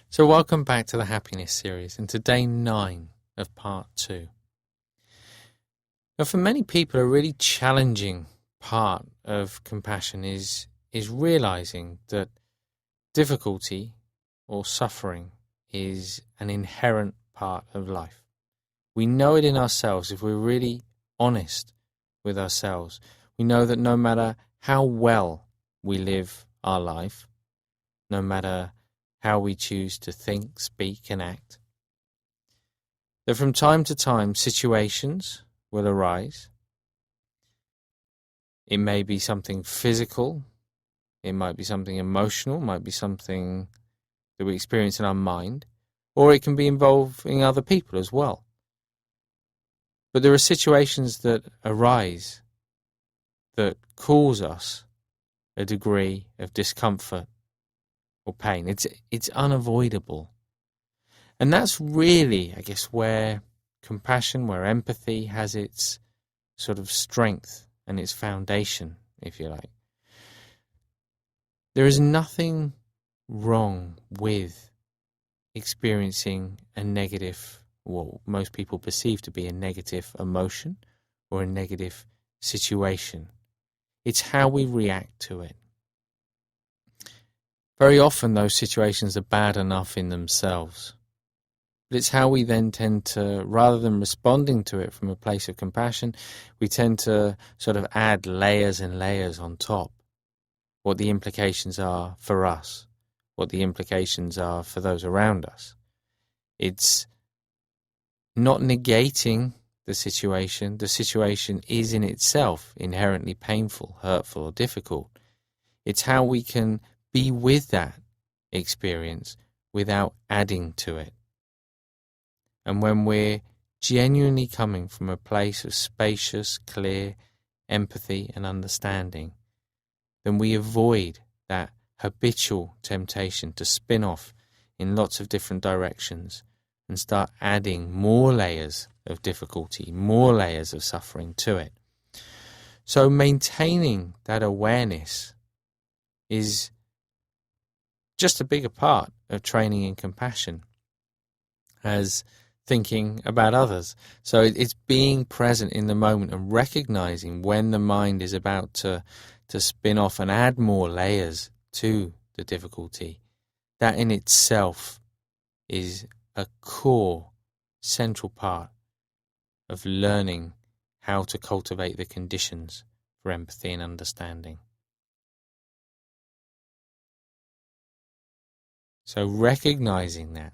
So welcome back to the Happiness series and to day 9 of part 2. Now for many people a really challenging part of compassion is realizing that difficulty or suffering is an inherent part of life. We know it in ourselves if we're really honest with ourselves. We know that no matter how well we live our life, no matter how we choose to think, speak, and act, that from time to time situations will arise. It may be something physical, it might be something emotional, it might be something that we experience in our mind, or it can be involving other people as well. But there are situations that arise that cause us a degree of discomfort or pain. It's unavoidable. And that's really, I guess, where compassion, where empathy has its sort of strength and its foundation, if you like. There is nothing wrong with experiencing a negative, what most people perceive to be a negative emotion or a negative situation. It's how we react to it. Very often those situations are bad enough in themselves. But it's how we then tend to, rather than responding to it from a place of compassion, we tend to sort of add layers and layers on top. What the implications are for us, what the implications are for those around us. It's not negating the situation. The situation is in itself inherently painful, hurtful, or difficult. It's how we can be with that experience without adding to it. And when we're genuinely coming from a place of spacious, clear empathy and understanding, then we avoid that habitual temptation to spin off in lots of different directions and start adding more layers of difficulty, more layers of suffering to it. So maintaining that awareness is just a bigger part of training in compassion as thinking about others. So it's being present in the moment and recognizing when the mind is about to spin off and add more layers to the difficulty. That in itself is a core, central part of learning how to cultivate the conditions for empathy and understanding. So recognizing that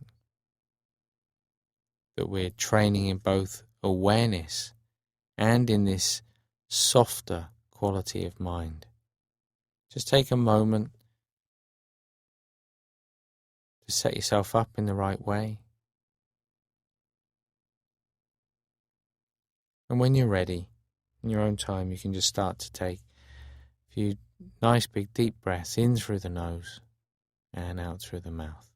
we're training in both awareness and in this softer quality of mind. Just take a moment to set yourself up in the right way. And when you're ready, in your own time, you can just start to take a few nice big deep breaths in through the nose and out through the mouth.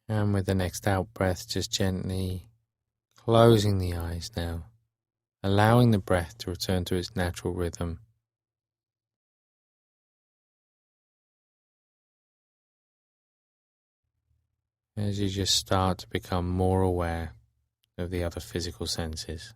And with the next out breath, just gently closing the eyes now, allowing the breath to return to its natural rhythm. As you just start to become more aware of the other physical senses.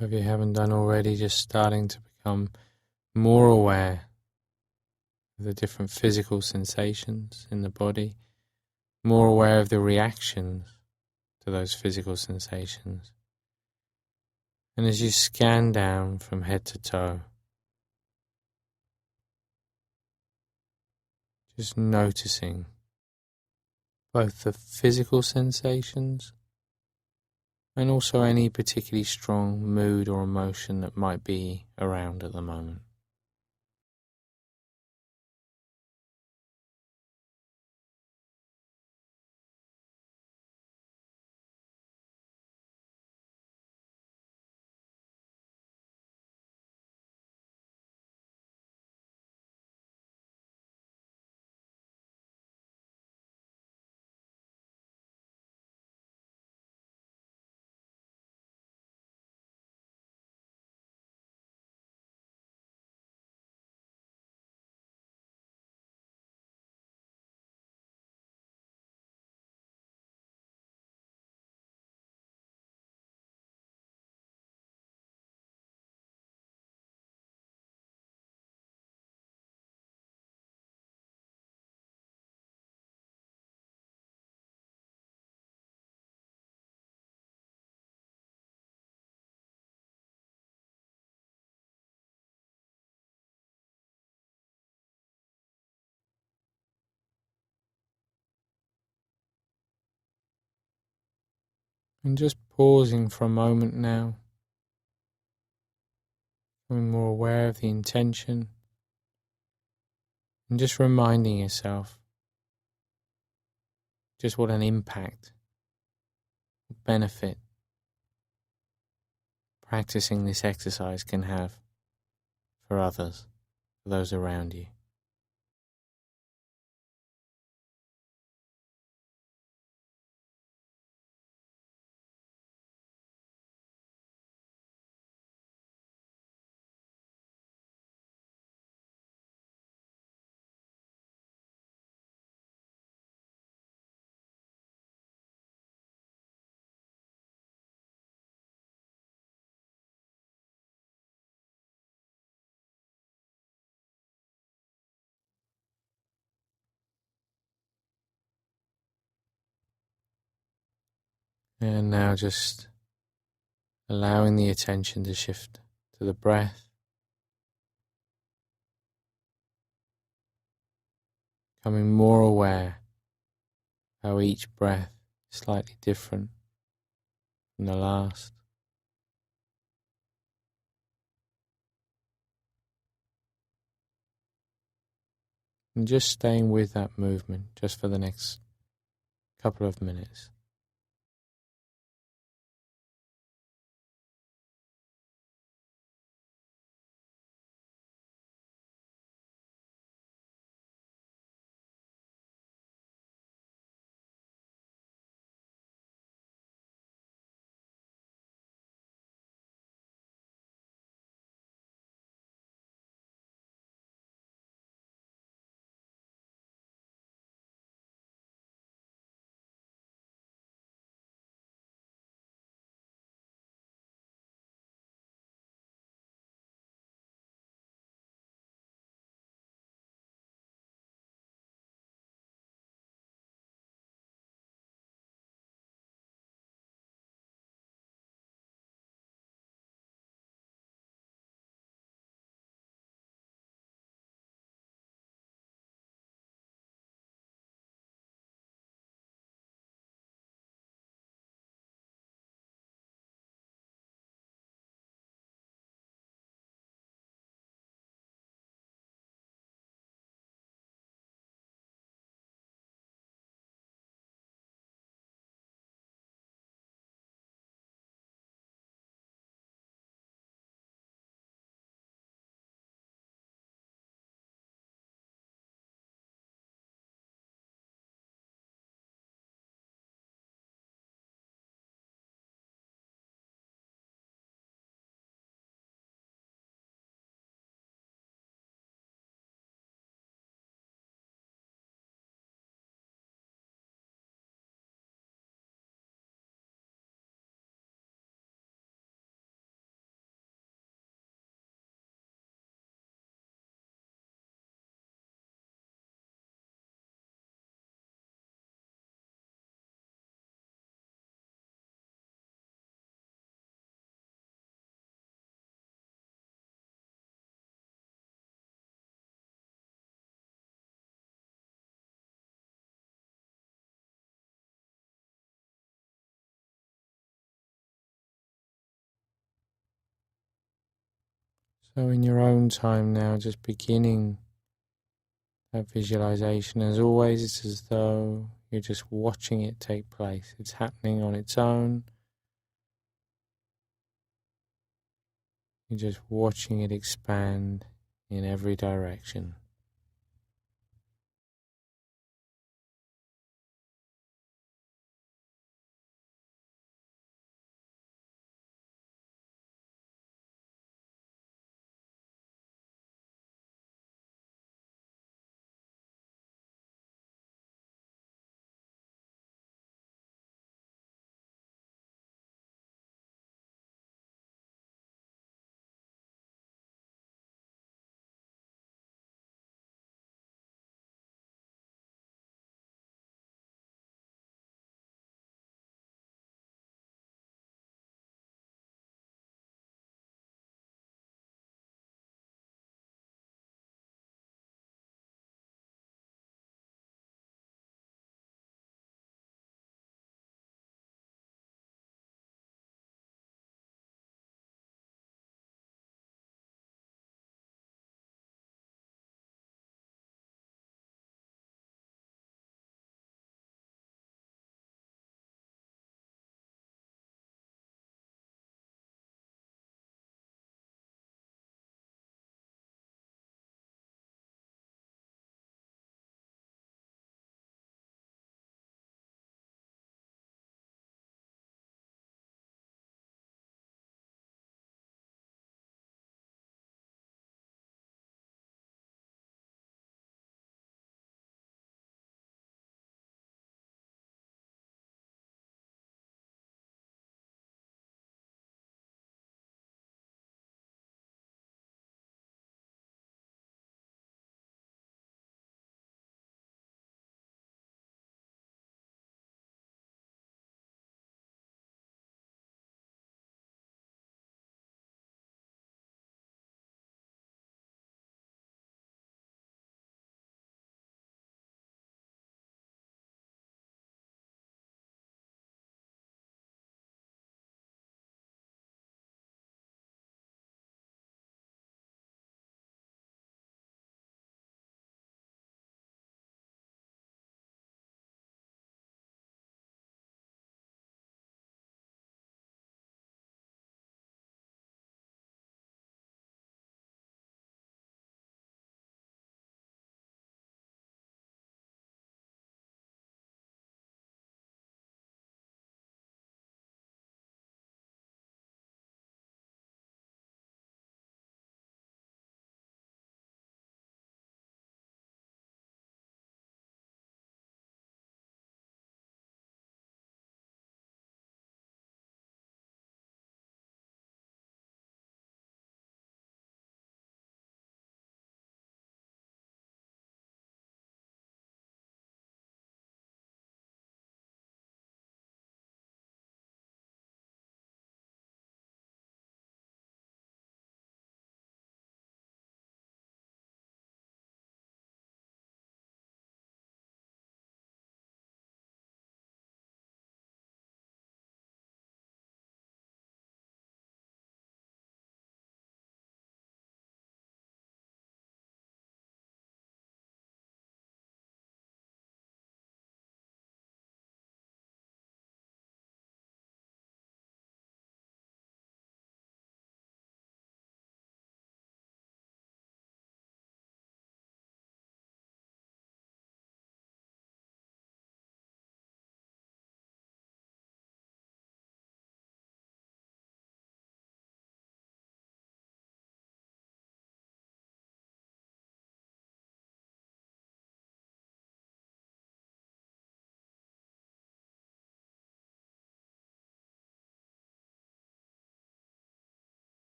If you haven't done already, just starting to become more aware of the different physical sensations in the body, more aware of the reactions to those physical sensations. And as you scan down from head to toe, just noticing both the physical sensations and also any particularly strong mood or emotion that might be around at the moment. And just pausing for a moment now, becoming more aware of the intention, and just reminding yourself just what an impact, benefit practicing this exercise can have for others, for those around you. And now just allowing the attention to shift to the breath, becoming more aware how each breath is slightly different from the last. And just staying with that movement just for the next couple of minutes. So in your own time now, just beginning that visualization. As always, it's as though you're just watching it take place. It's happening on its own. You're just watching it expand in every direction.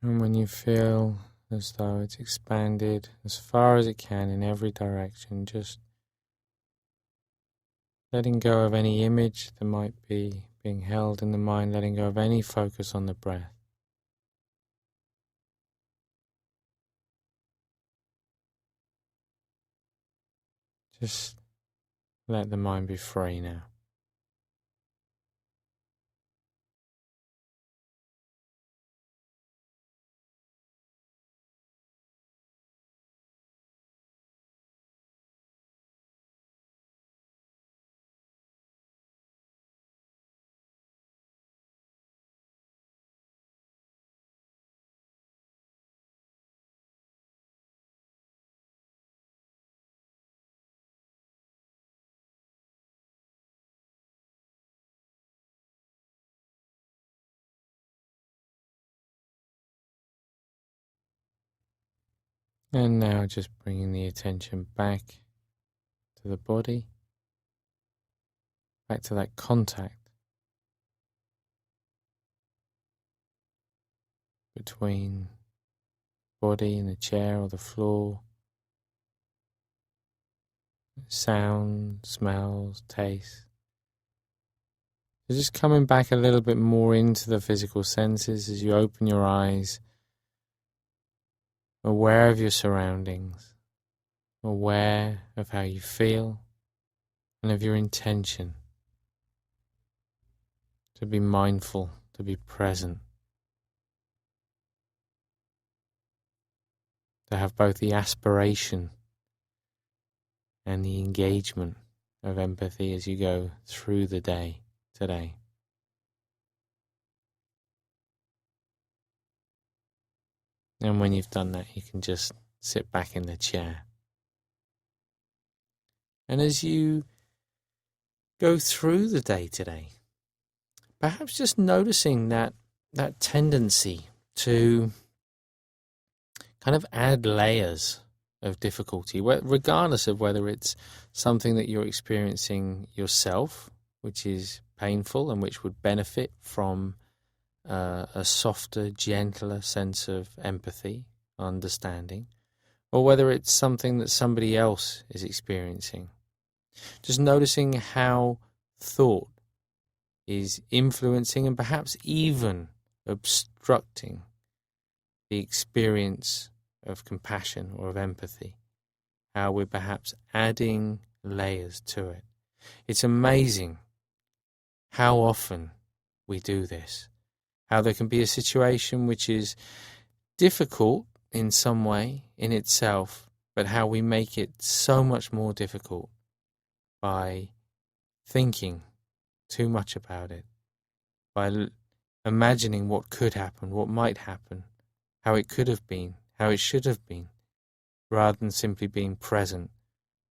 And when you feel as though it's expanded as far as it can in every direction, just letting go of any image that might be being held in the mind, letting go of any focus on the breath. Just let the mind be free now. And now just bringing the attention back to the body, back to that contact between body and the chair or the floor, sound, smells, taste. So just coming back a little bit more into the physical senses as you open your eyes, aware of your surroundings, aware of how you feel and of your intention to be mindful, to be present, to have both the aspiration and the engagement of empathy as you go through the day today. And when you've done that, you can just sit back in the chair. And as you go through the day today, perhaps just noticing that tendency to kind of add layers of difficulty, regardless of whether it's something that you're experiencing yourself, which is painful and which would benefit from a softer, gentler sense of empathy, understanding, or whether it's something that somebody else is experiencing. Just noticing how thought is influencing and perhaps even obstructing the experience of compassion or of empathy, how we're perhaps adding layers to it. It's amazing how often we do this, how there can be a situation which is difficult in some way in itself, but how we make it so much more difficult by thinking too much about it, by imagining what could happen, what might happen, how it could have been, how it should have been, rather than simply being present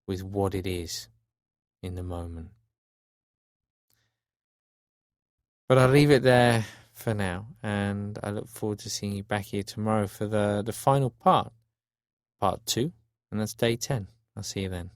with what it is in the moment. But I'll leave it there for now, and I look forward to seeing you back here tomorrow for the final part 2, and that's day 10. I'll see you then.